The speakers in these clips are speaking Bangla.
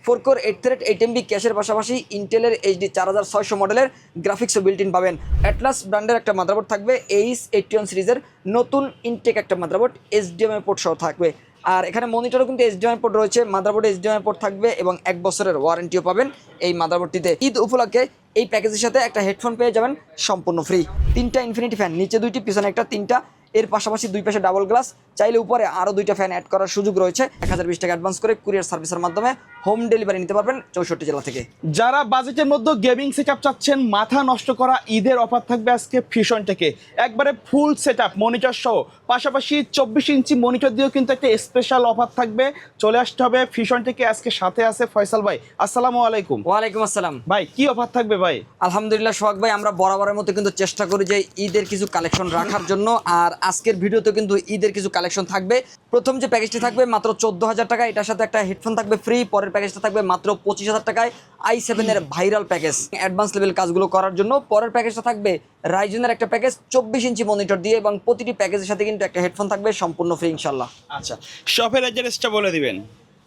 4 কোর 8 থ্রেড 8 MB ক্যাশের পাশাপাশি ইন্টেলের এইচডি 4600 মডেলের গ্রাফিক্সও বিল্ট ইন পাবেন। অ্যাটলাস ব্র্যান্ডের একটা মাদারবোর্ড থাকবে, এইচ 81 সিরিজের নতুন ইনটেক একটা মাদারবোর্ড, HDMI পোর্ট সহ থাকবে। আর এখানে মনিটরও কিন্তু HDMI পোর্ট রয়েছে, মাদারবোর্ডে HDMI পোর্ট থাকবে এবং 1 বছরের ওয়ারেন্টিও পাবেন এই মাদারবোর্ডটিতে। ঈদ উপলক্ষে এই প্যাকেজের সাথে একটা হেডফোন পেয়ে যাবেন সম্পূর্ণ ফ্রি। 3টা ইনফিনিটি ফ্যান, নিচে 2টি পিছনে একটা, 3টা, এর পাশাপাশি 2 পাশে ডাবল গ্লাস, চাইলে উপরে আরও 2টা ফ্যান অ্যাড করার সুযোগ রয়েছে। 1020 টাকা অ্যাডভান্স করে কুরিয়ার সার্ভিসের মাধ্যমে হোম ডেলিভারি নিতে পারবেন 64 জেলা থেকে। যারা বাজেটের মধ্যে গেমিং সেটআপ চাচ্ছেন, মাথা নষ্ট করা ঈদের অফার থাকবে আজকে ফিশন থেকে, একবারে ফুল সেটআপ মনিটর সহ, পাশাপাশি 24 ইঞ্চি মনিটর দিয়েও কিন্তু একটা স্পেশাল অফার থাকবে। চলে আসতে হবে ফিশন থেকে। আজকে সাথে আছে ফয়সাল ভাই। আসসালামু আলাইকুম। ওয়ালাইকুম আসসালাম ভাই, কি অফার থাকবে ভাই? আলহামদুলিল্লাহ সোহাগ ভাই, আমরা বরাবরের মতো কিন্তু চেষ্টা করি যে ঈদের কিছু কালেকশন রাখার জন্য। আর আজকের ভিডিওতে কিন্তু ঈদের কিছু কালেকশন থাকবে। প্রথম যে প্যাকেজটি থাকবে মাত্র 14,000 টাকা, এটার সাথে একটা হেডফোন থাকবে ফ্রি। পরের প্যাকেজটা থাকবে মাত্র 25,000 টাকায়, i7 এর ভাইরাল প্যাকেজ, অ্যাডভান্স লেভেল কাজগুলো করার জন্য। পরের প্যাকেজটা থাকবে রাইজেনের একটা প্যাকেজ 24 ইঞ্চি মনিটর দিয়ে, এবং প্রতিটি প্যাকেজের সাথে কিন্তু একটা হেডফোন থাকবে সম্পূর্ণ ফ্রি ইনশাল্লাহ। আচ্ছা, শপের অ্যাড্রেসটা বলে দিবেন।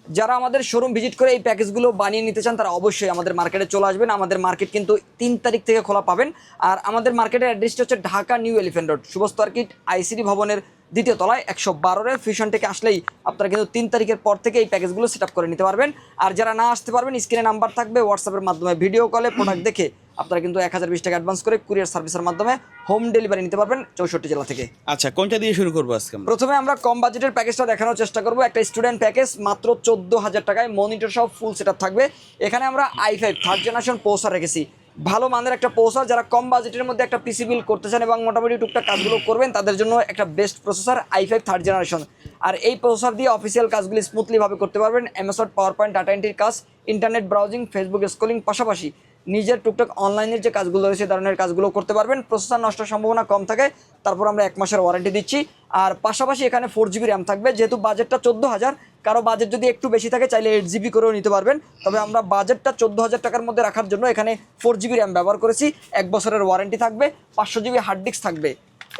যারা আমাদের শোরুম ভিজিট করে এই প্যাকেজগুলো বানিয়ে নিতে চান তারা অবশ্যই আমাদের মার্কেটে চলে আসবেন। আমাদের মার্কেট কিন্তু 3 তারিখ থেকে খোলা পাবেন। আর আমাদের মার্কেটের অ্যাড্রেসটা হচ্ছে Dhaka new elephant road, শুভস্ত আর্কিট ICD ভবনের 2য় তলায় 112 ফিশন থেকে আসলেই আপনারা কিন্তু 3 তারিখের পর থেকে এই প্যাকেজগুলো সেট আপ করে নিতে পারবেন। আর যারা না আসতে পারবেন, স্ক্রিনে নাম্বার থাকবে, হোয়াটসঅ্যাপের মাধ্যমে ভিডিও কলে প্রোডাক্ট দেখে আপনারা কিন্তু 1020 টাকা অ্যাডভান্স করে কুরিয়ার সার্ভিসের মাধ্যমে হোম ডেলিভারি নিতে পারবেন 64 জেলা থেকে। আচ্ছা, কোনটা দিয়ে শুরু করবো আজকে? প্রথমে আমরা কম বাজেটের প্যাকেজটা দেখানোর চেষ্টা করব। একটা স্টুডেন্ট প্যাকেজ মাত্র 14,000 টাকায়, মনিটর সব ফুল সেটআপ থাকবে। এখানে আমরা i5 থার্ড জেনারেশন প্রসেসর রেখেছি, ভালো মানের একটা প্রসেসর। যারা কম বাজেটের মধ্যে একটা পিসি বিল্ড করতে চান এবং মোটামুটি টুকটাক কাজগুলো করবেন, তাদের জন্য একটা best processor i5 third generation. আর এই প্রসেসর দিয়ে অফিসিয়াল কাজগুলি স্মুথলিভাবে করতে পারবেন। MS Word, PowerPoint, data এন্ট্রির কাজ, ইন্টারনেট ব্রাউজিং, ফেসবুক স্ক্রলিং, পাশাপাশি নিজের টুকটাক অনলাইনের যে কাজগুলো রয়েছে ধরনের কাজগুলো করতে পারবেন। প্রসেসর নষ্টের সম্ভাবনা কম থাকে, তারপর আমরা 1 মাসের ওয়ারেন্টি দিচ্ছি। আর পাশাপাশি এখানে 4GB র্যাম থাকবে। যেহেতু বাজেটটা 14,000, কারো বাজেট যদি একটু বেশি থাকে চাইলে 8GB করেও নিতে পারবেন। তবে আমরা বাজেটটা 14,000 টাকার মধ্যে রাখার জন্য এখানে 4GB র্যাম ব্যবহার করেছি। 1 বছরের ওয়ারেন্টি থাকবে, 500GB হার্ড ডিস্ক থাকবে।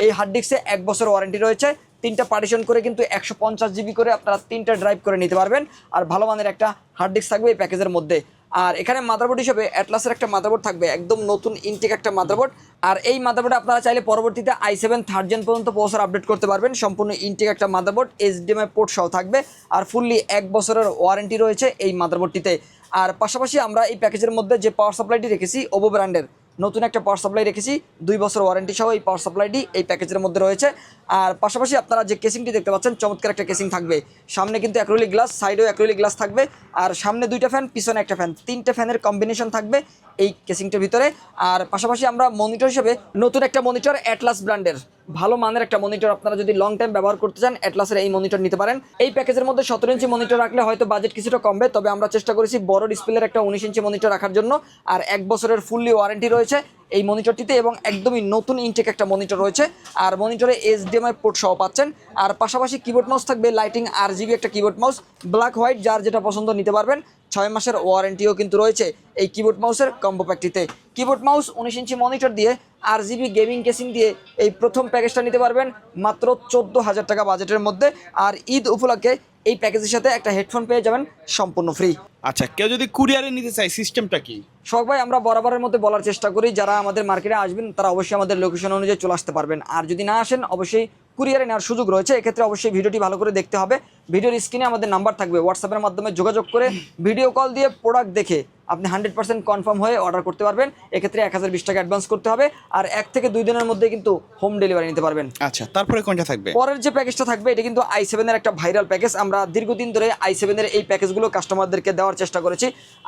এই হার্ড ডিস্কে 1 বছর ওয়ারেন্টি রয়েছে। 3টা পার্টিশন করে কিন্তু 150GB করে আপনারা 3টা ড্রাইভ করে নিতে পারবেন। আর ভালো মানের একটা হার্ড ডিস্ক থাকবে এই প্যাকেজের মধ্যে। আর এখানে মাদারবোর্ড হিসেবে অ্যাটলাসের একটা মাদারবোর্ড থাকবে, একদম নতুন ইনটেক একটা মাদারবোর্ড। আর এই মাদারবোর্ডে আপনারা চাইলে পরবর্তীতে i7 থার্ড জেন পর্যন্ত প্রসেসর আপডেট করতে পারবেন। সম্পূর্ণ ইনটেক একটা মাদারবোর্ড, HDMI পোর্ট সহ থাকবে। আর ফুললি 1 বছরের ওয়ারেন্টি রয়েছে এই মাদারবোর্ডটিতে। আর পাশাপাশি আমরা এই প্যাকেজের মধ্যে যে পাওয়ার সাপ্লাইটি রেখেছি, ওভো ব্র্যান্ডের নতুন একটা পাওয়ার সাপ্লাই রেখেছি, 2 বছর ওয়ারেন্টি সহ এই পাওয়ার সাপ্লাইটি এই প্যাকেজের মধ্যে রয়েছে। আর পাশাপাশি আপনারা যে কেসিংটি দেখতে পাচ্ছেন, চমৎকার একটা কেসিং থাকবে। সামনে কিন্তু অ্যাক্রিলিক গ্লাস, সাইডেও অ্যাক্রিলিক গ্লাস থাকবে। আর সামনে 2টা ফ্যান, পিছনে একটা ফ্যান, 3টে ফ্যানের কম্বিনেশন থাকবে এই কেসিংটার ভিতরে। আর পাশাপাশি আমরা মনিটর হিসেবে নতুন একটা মনিটর, অ্যাটলাস ব্র্যান্ডের ভালো মানের একটা মনিটর, আপনারা যদি লং টাইম ব্যবহার করতে চান অ্যাটলাসের এই মনিটর নিতে পারেন। এই প্যাকেজের মধ্যে 17 ইঞ্চি মনিটর রাখলে হয়তো বাজেট কিছুটা কমবে, তবে আমরা চেষ্টা করেছি বড় ডিসপ্লের একটা 19 ইঞ্চি মনিটর রাখার জন্য। আর 1 বছরের ফুললি ওয়ারেন্টি রয়েছে এই মনিটরটিতে, এবং একদমই নতুন ইনটেক একটা মনিটর রয়েছে। আর মনিটরে HDMI পোর্ট সহ পাচ্ছেন। আর পাশাপাশি কিবোর্ড মাউস থাকবে, লাইটিং RGB একটা কিবোর্ড মাউস, ব্ল্যাক হোয়াইট, যার যেটা পছন্দ নিতে পারবেন। 6 মাসের ওয়ারেন্টিও কিন্তু রয়েছে এই কিবোর্ড মাউসের combo প্যাকটিতে। Keyboard mouse 19 inch monitor দিয়ে RGB গেমিং কেসিং দিয়ে এই প্রথম প্যাকেজটা নিতে পারবেন মাত্র 14,000 টাকা বাজেটের মধ্যে। আর ঈদ উপলক্ষে এই প্যাকেজের সাথে একটা হেডফোন পেয়ে যাবেন সম্পূর্ণ ফ্রি। আচ্ছা, কেউ যদি কুরিয়ারে নিতে চায়, সিস্টেমটা কি? শখ ভাই, আমরা বরাবরের মধ্যে বলার চেষ্টা করি, যারা আমাদের মার্কেটে আসবেন তারা অবশ্যই আমাদের লোকেশন অনুযায়ী চলে আসতে পারবেন। আর যদি না আসেন, অবশ্যই কুরিয়ারে নেওয়ার সুযোগ রয়েছে। এক্ষেত্রে অবশ্যই ভিডিওটি ভালো করে দেখতে হবে। ভিডিওর স্ক্রিনে আমাদের নাম্বার থাকবে, হোয়াটসঅ্যাপের মাধ্যমে যোগাযোগ করে ভিডিও কল দিয়ে প্রোডাক্ট দেখে আপনি 100% কনফার্ম হয়ে অর্ডার করতে পারবেন। এক্ষেত্রে 1020 টাকা অ্যাডভান্স করতে হবে। আর 1 থেকে 2 দিনের মধ্যে কিন্তু হোম ডেলিভারি নিতে পারবেন। আচ্ছা, তারপরে কোনটা থাকবে? পরের যে প্যাকেজটা থাকবে এটা কিন্তু i7 এর একটা ভাইরাল প্যাকেজ। আমরা দীর্ঘদিন ধরে i7 এর এই প্যাকেজগুলো কাস্টমারদেরকে দেওয়ার চেষ্টা করেছি।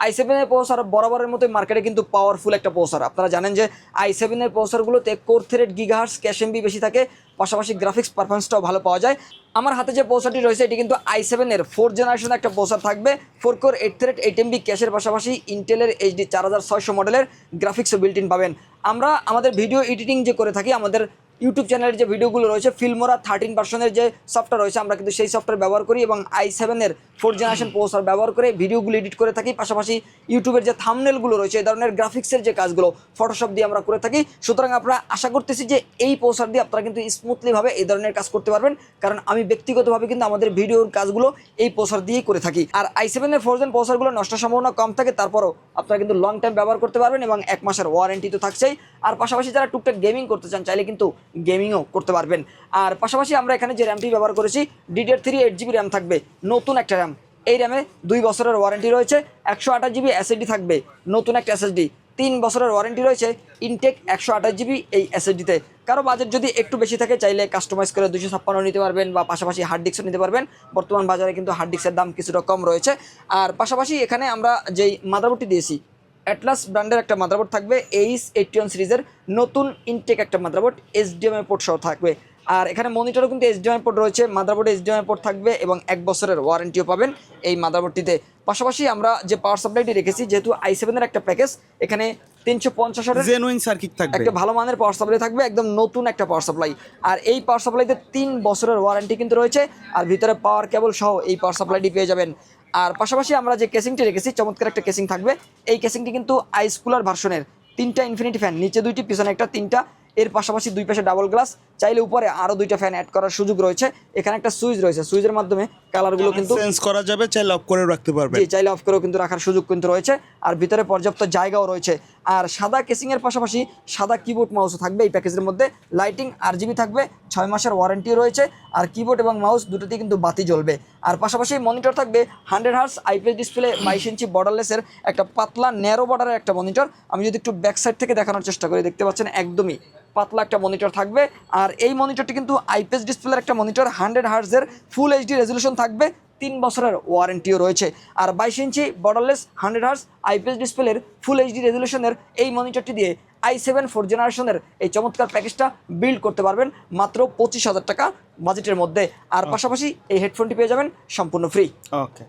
i7 এর প্রসেসর বরাবরের মতোই মার্কেটে কিন্তু পাওয়ারফুল একটা প্রসেসর। আপনারা জানেন যে i7 এর প্রসেসরগুলোতে core thread GHz cache MB বেশি থাকে, পাশাপাশি গ্রাফিক্স পারফরমেন্সটাও ভালো পাওয়া যায়। আমার হাতে যে প্রসেসরটি রয়েছে এটি কিন্তু i7 এর 4th জেনারেশনের একটা প্রসেসর থাকবে। 4 কোর 8 থ্রেড 8 MB ক্যাশের পাশাপাশি ইন্টেলের HD 4600 মডেলের গ্রাফিক্সও বিল্ট ইন পাবেন। আমরা আমাদের ভিডিও এডিটিং যে করে থাকি, আমাদের ইউটিউব চ্যানেলের যে ভিডিওগুলো রয়েছে ফিল্মোরা 13 ভার্সনের যে সফটওয়্যার রয়েছে আমরা কিন্তু সেই সফটওয়্যার ব্যবহার করি এবং i7-এর 4th জেনারেশন প্রসেসর ব্যবহার করে ভিডিওগুলো এডিট করে থাকি। পাশাপাশি ইউটিউবের যে থাম্বনেলগুলো রয়েছে এই ধরনের গ্রাফিক্সের যে কাজগুলো ফটোশপ দিয়ে আমরা করে থাকি। সুতরাং আমরা আশা করতেছি যে এই প্রসেসর দিয়ে আপনারা কিন্তু স্মুথলিভাবে এই ধরনের কাজ করতে পারবেন, কারণ আমি ব্যক্তিগতভাবে কিন্তু আমাদের ভিডিওর কাজগুলো এই প্রসেসর দিয়েই করে থাকি। আর i7-এর 4th জেন প্রসেসরগুলো নষ্ট সম্ভাবনা কম থাকে, তারপরও আপনারা কিন্তু লং টাইম ব্যবহার করতে পারবেন এবং 1 মাসের ওয়ারেন্টি তো থাকছেই। আর পাশাপাশি যারা টুকটাক গেমিং করতে চান চাইলে কিন্তু গেমিংও করতে পারবেন। আর পাশাপাশি আমরা এখানে যে র্যামটি ব্যবহার করেছি DDR3 8GB র্যাম থাকবে, নতুন একটা র্যাম। এই র্যামে 2 বছরের ওয়ারেন্টি রয়েছে। 128GB SSD থাকবে, নতুন একটা SSD। 3 বছরের ওয়ারেন্টি রয়েছে ইনটেক 128GB এই SSDতে। কারো বাজেট যদি একটু বেশি থাকে চাইলে কাস্টমাইজ করে 256 নিতে পারবেন বা পাশাপাশি হার্ড ডিস্কও নিতে পারবেন। বর্তমান বাজারে কিন্তু হার্ড ডিস্কের দাম কিছুটা কম রয়েছে। আর পাশাপাশি এখানে আমরা যেই মাদারবোর্ডটি দিয়েছি অ্যাটলাস ব্র্যান্ডের একটা মাদারবোর্ড থাকবে, ACE81 সিরিজের নতুন ইনটেক একটা মাদারবোর্ড, HDMI পোর্ট সহ থাকবে। আর এখানে মনিটরও কিন্তু HDMI পোর্ট রয়েছে, মাদারবোর্ডে HDMI পোর্ট থাকবে এবং 1 বছরের ওয়ারেন্টিও পাবেন এই মাদারবোর্ডটিতে। পাশাপাশি আমরা যে পাওয়ার সাপ্লাইটি রেখেছি, যেহেতু i7-এর একটা প্যাকেজ, এখানে 350 ওয়াটের জেনুইন সার্কিট থাকবে, একটা ভালো মানের পাওয়ার সাপ্লাই থাকবে, একদম নতুন একটা পাওয়ার সাপ্লাই। আর এই পাওয়ার সাপ্লাইতে 3 বছরের ওয়ারেন্টি কিন্তু রয়েছে, আর ভিতরে পাওয়ার কেবল সহ এই পাওয়ার সাপ্লাইটি পেয়ে যাবেন। আর পাশাপাশি আমরা যে কেসিংটি রেখেছি চমৎকার একটা কেসিং থাকবে। এই কেসিংটি কিন্তু আইস কুলার ভার্সনের, 3টা ইনফিনিটি ফ্যান, নিচে 2টি পিছনে একটা, 3টা। এর পাশাপাশি 2 পাশে ডাবল গ্লাস, চাইলে উপরে আরও 2টা ফ্যান অ্যাড করার সুযোগ রয়েছে। এখানে একটা সুইচ রয়েছে, সুইচের মাধ্যমে কালারগুলো কিন্তু চেঞ্জ করা যাবে, চাইলে অফ করে রাখতে পারবেন। জি, চাইলে অফ করেও কিন্তু রাখার সুযোগ কিন্তু রয়েছে। আর ভিতরে পর্যাপ্ত জায়গাও রয়েছে। আর সাদা কেসিংয়ের পাশাপাশি সাদা কিবোর্ড মাউসও থাকবে এই প্যাকেজের মধ্যে। লাইটিং RGB থাকবে, 6 মাসের ওয়ারেন্টিও রয়েছে। আর কিবোর্ড এবং মাউস দুটোতেই কিন্তু বাতি জ্বলবে। আর পাশাপাশি মনিটর থাকবে 100 হার্টজ IPS ডিসপ্লে, 22 ইঞ্চি বর্ডারলেসের একটা পাতলা ন্যারো বর্ডারের একটা মনিটর। আমি যদি একটু ব্যাক সাইড থেকে দেখানোর চেষ্টা করি, দেখতে পাচ্ছেন একদমই পাতলা একটা মনিটর থাকবে। আর এই মনিটরটি কিন্তু IPS ডিসপ্লের একটা মনিটর, 100 হার্টজের ফুল HD রেজলিউশন থাকবে, 3 বছরের ওয়ারেন্টিও রয়েছে। আর 22 ইঞ্চি বর্ডারলেস 100 হার্টজ IPS ডিসপ্লের ফুল HD রেজলিউশনের এই মনিটরটি দিয়ে i7 4th জেনারেশনের এই চমৎকার প্যাকেজটা বিল্ড করতে পারবেন মাত্র 25,000 টাকা বাজেটের মধ্যে। আর পাশাপাশি এই হেডফোনটি পেয়ে যাবেন সম্পূর্ণ ফ্রি। ওকে,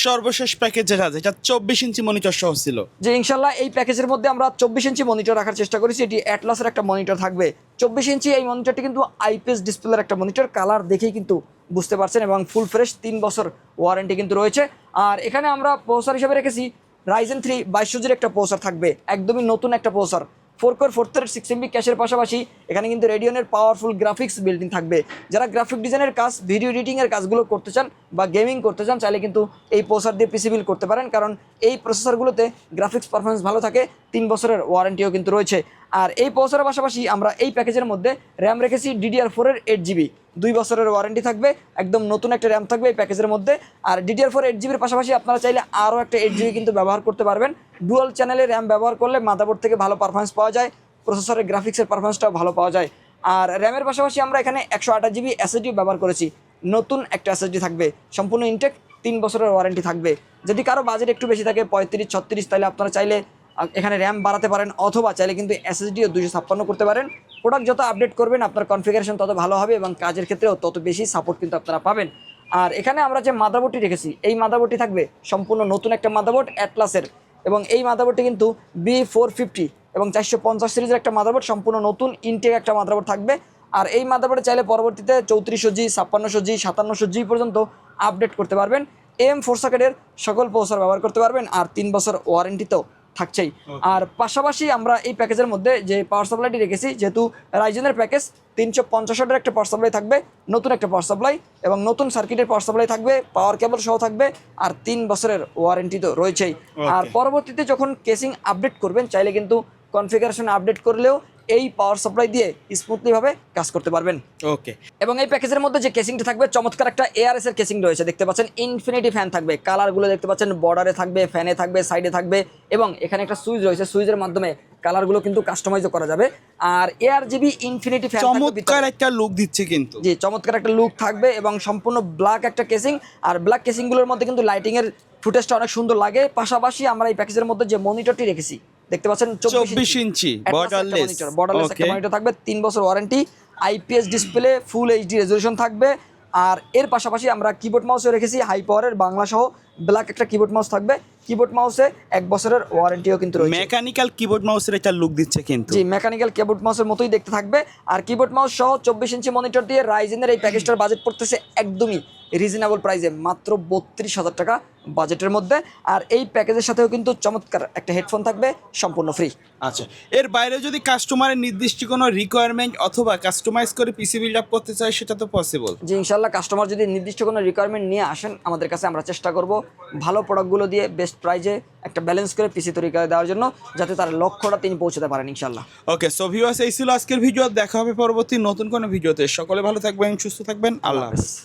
সর্বশেষ প্যাকেজ যেটা 24 ইঞ্চি মনিটর সহ ছিল, যে ইনশাল্লাহ এই প্যাকেজের মধ্যে আমরা 24 ইঞ্চি মনিটর রাখার চেষ্টা করেছি। এটি অ্যাটলাসের একটা মনিটর থাকবে, 24 ইঞ্চি। এই মনিটরটি কিন্তু IPS ডিসপ্লের একটা মনিটর, কালার দেখেই কিন্তু বুঝতে পারছেন, এবং ফুল ফ্রেশ, 3 বছর ওয়ারেন্টি কিন্তু রয়েছে। আর এখানে আমরা প্রসেসর হিসেবে রেখেছি Ryzen 3 2200 একটা প্রসেসর থাকবে, একদমই নতুন একটা প্রসেসর। 4 কোর 4 থ্রেড 6 MB ক্যাশের পাশাপাশি এখানে কিন্তু রেডিয়নের পাওয়ারফুল গ্রাফিক্স বিল্ডিং থাকবে। যারা গ্রাফিক ডিজাইনের কাজ, ভিডিও এডিটিংয়ের কাজগুলো করতে চান বা গেমিং করতে চান চাইলে কিন্তু এই প্রসেসর দিয়ে পিসি বিল্ড করতে পারেন, কারণ এই প্রসেসরগুলোতে গ্রাফিক্স পারফরমেন্স ভালো থাকে, 3 বছরের ওয়ারেন্টিও কিন্তু রয়েছে। আর এই প্রসেসরের পাশাপাশি আমরা এই প্যাকেজের মধ্যে র্যাম রেখেছি DDR4-এর 8GB, 2 বছরের ওয়ারেন্টি থাকবে, একদম নতুন একটা র্যাম থাকবে এই প্যাকেজের মধ্যে। আর DDR4 8GBর পাশাপাশি আপনারা চাইলে আরও একটা 8GB কিন্তু ব্যবহার করতে পারবেন। ডুয়াল চ্যানেলের র্যাম ব্যবহার করলে মাদারবোর্ড থেকে ভালো পারফরমেন্স পাওয়া যায়, প্রসেসরের গ্রাফিক্সের পারফরমেন্সটাও ভালো পাওয়া যায়। আর র্যামের পাশাপাশি আমরা এখানে 128GB SSD ব্যবহার করেছি, নতুন একটা SSD থাকবে, সম্পূর্ণ ইনটেক, 3 বছরের ওয়ারেন্টি থাকবে। যদি কারো বাজেট একটু বেশি থাকে 35-36, তাহলে আপনারা চাইলে এখানে র্যাম বাড়াতে পারেন, অথবা চাইলে কিন্তু SSDও 256 করতে পারেন। প্রোডাক্ট যত আপডেট করবেন আপনার কনফিগারেশন তত ভালো হবে এবং কাজের ক্ষেত্রেও তত বেশি সাপোর্ট কিন্তু আপনারা পাবেন। আর এখানে আমরা যে মাদারবোর্ডটি রেখেছি এই মাদারবোর্ডটি থাকবে সম্পূর্ণ নতুন একটা মাদারবোর্ড অ্যাটলাসের, এবং এই মাদারবোর্ডটি কিন্তু B450 এবং 450 সিরিজের একটা মাদারবোর্ড, সম্পূর্ণ নতুন ইনটেক একটা মাদারবোর্ড থাকবে। আর এই মাদারবোর্ডে চাইলে পরবর্তীতে 3400G, 5600G, 5700G পর্যন্ত আপডেট করতে পারবেন। AM4 সকেটের সকল প্রসেসর ব্যবহার করতে পারবেন, আর 3 বছর ওয়ারেন্টিতেও থাকছেই। আর পাশাপাশি আমরা এই প্যাকেজের মধ্যে যে পাওয়ার সাপ্লাইটি রেখেছি, যেহেতু রাইজেনের প্যাকেজ, 350 ওয়াটের একটা পাওয়ার সাপ্লাই থাকবে, নতুন একটা পাওয়ার সাপ্লাই, এবং নতুন সার্কিটের পাওয়ার সাপ্লাই থাকবে, পাওয়ার কেবল সহ থাকবে, আর 3 বছরের ওয়ারেন্টি তো রয়েছেই। আর পরবর্তীতে যখন কেসিং আপডেট করবেন চাইলে কিন্তু কনফিগারেশন আপডেট করলেও এই পাওয়ার সাপ্লাই দিয়ে স্মুথলিভাবে কাজ করতে পারবেন। ওকে, এবং এই প্যাকেজের মধ্যে যে কেসিংটা থাকবে চমৎকার একটা ARS এর কেসিং রয়েছে, দেখতে পাচ্ছেন ইনফিনিটি ফ্যান থাকবে, কালারগুলো দেখতে পাচ্ছেন বর্ডারে থাকবে, ফ্যানে থাকবে, সাইডে থাকবে, এবং এখানে একটা সুইচ রয়েছে, সুইচের মাধ্যমে কালারগুলো কিন্তু কাস্টমাইজও করা যাবে। আর ARGB ইনফিনিটি ফ্যান চমৎকার একটা লুক দিচ্ছে কিন্তু, জি চমৎকার একটা লুক থাকবে, এবং সম্পূর্ণ ব্ল্যাক একটা কেসিং। আর ব্ল্যাক কেসিংগুলোর মধ্যে কিন্তু লাইটিংয়ের ফুটেজটা অনেক সুন্দর লাগে। পাশাপাশি আমরা এই প্যাকেজের মধ্যে যে মনিটরটি রেখেছি দেখতে পাচ্ছেন 24 ইঞ্চি বর্ডারলেস একটা মনিটর থাকবে, 3 বছর ওয়ারেন্টি, IPS ডিসপ্লে, ফুল HD রেজলিউশন থাকবে। আর এর পাশাপাশি আমরা কিবোর্ড মাউসও রেখেছি হাই পাওয়ারের বাংলা সহ, ব্ল্যাক একটা কিবোর্ড মাউস থাকবে, কিবোর্ড মাউসে 1 বছরের ওয়ারেন্টিও কিন্তু রয়েছে। মেকানিক্যাল কিবোর্ড মাউসের একটা লুক দিচ্ছে কিন্তু। জি, মেকানিক্যাল কিবোর্ড মাউসের মতোই দেখতে থাকবে। আর কিবোর্ড মাউস সহ 24 ইঞ্চি মনিটর দিয়ে রাইজেনের এই প্যাকেজটার বাজেট পড়তেছে একদমই রিজনেবল প্রাইসে, মাত্র 32,000 টাকা বাজেটের মধ্যে। আর এই প্যাকেজের সাথেও কিন্তু চমৎকার একটা হেডফোন থাকবে সম্পূর্ণ ফ্রি। আচ্ছা, এর বাইরে যদি কাস্টমারের নির্দিষ্ট কোনো রিকোয়ারমেন্ট অথবা কাস্টমাইজ করে পিসি বিল্ড আপ করতে চায় সেটা তো পসিবল। যে ইনশাল্লাহ কাস্টমার যদি নির্দিষ্ট কোনো রিকোয়ারমেন্ট নিয়ে আসেন আমাদের কাছে, আমরা চেষ্টা করব ভালো প্রোডাক্টগুলো দিয়ে বেস্ট প্রাইজে একটা ব্যালেন্স করে পিসি তৈরি করে দেওয়ার জন্য, যাতে তার লক্ষ্যটা তিনি পৌঁছাতে পারেন ইনশাল্লাহ। ওকে, সো ভিউয়ার্স, এই ছিল আজকের ভিডিও। দেখা হবে পরবর্তী নতুন কোনো ভিডিওতে। সকলে ভালো থাকবেন, সুস্থ থাকবেন, আল্লাহ হাফেজ।